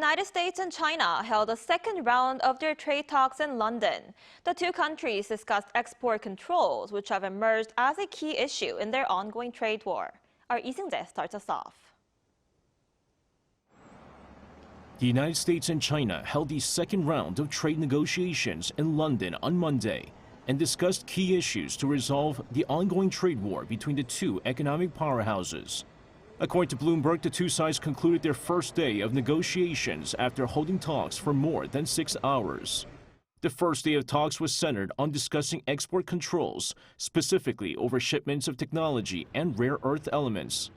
United States and China held a second round of their trade talks in London. The two countries discussed export controls, which have emerged as a key issue in their ongoing trade war. Our Seung-jae starts us off. The United States and China held the second round of trade negotiations in London on Monday and discussed key issues to resolve the ongoing trade war between the two economic powerhouses. According to Bloomberg, the two sides concluded their first day of negotiations after holding talks for more than 6 hours. The first day of talks was centered on discussing export controls, specifically over shipments of technology and rare earth elements.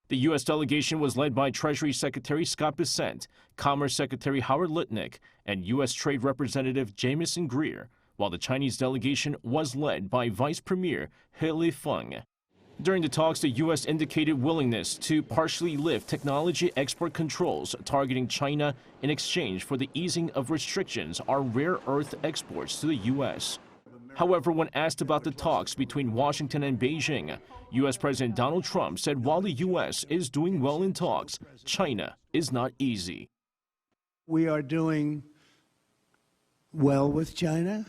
The U.S. delegation was led by Treasury Secretary Scott Bessent, Commerce Secretary Howard Lutnick, and U.S. Trade Representative Jamieson Greer, while the Chinese delegation was led by Vice Premier Lifeng. During the talks, the U.S. indicated willingness to partially lift technology export controls targeting China in exchange for the easing of restrictions on rare earth exports to the U.S. However, when asked about the talks between Washington and Beijing, U.S. President Donald Trump said while the U.S. is doing well in talks, China is not easy. We are doing well with China.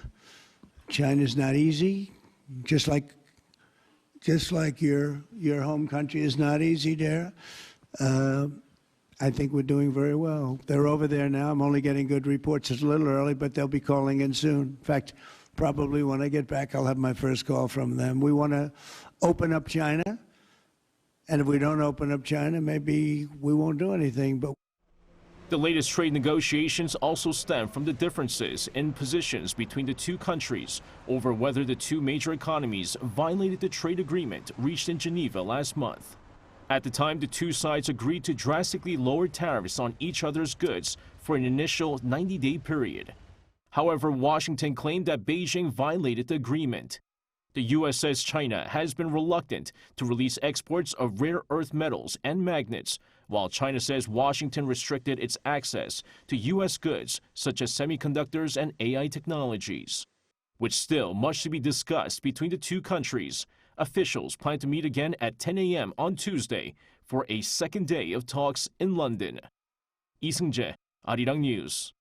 China's not easy, just like your home country is not easy there. I think we're doing very well. They're over there now. I'm only getting good reports. It's a little early, but they'll be calling in soon. In fact, probably when I get back, I'll have my first call from them. We want to open up China, and if we don't open up China, maybe we won't do anything. But the latest trade negotiations also stem from the differences in positions between the two countries over whether the two major economies violated the trade agreement reached in Geneva last month. At the time, the two sides agreed to drastically lower tariffs on each other's goods for an initial 90-day period. However, Washington claimed that Beijing violated the agreement. The U.S. says China has been reluctant to release exports of rare earth metals and magnets, while China says Washington restricted its access to U.S. goods such as semiconductors and AI technologies. With still much to be discussed between the two countries, officials plan to meet again at 10 a.m. on Tuesday for a second day of talks in London. Seung-jae, Arirang News.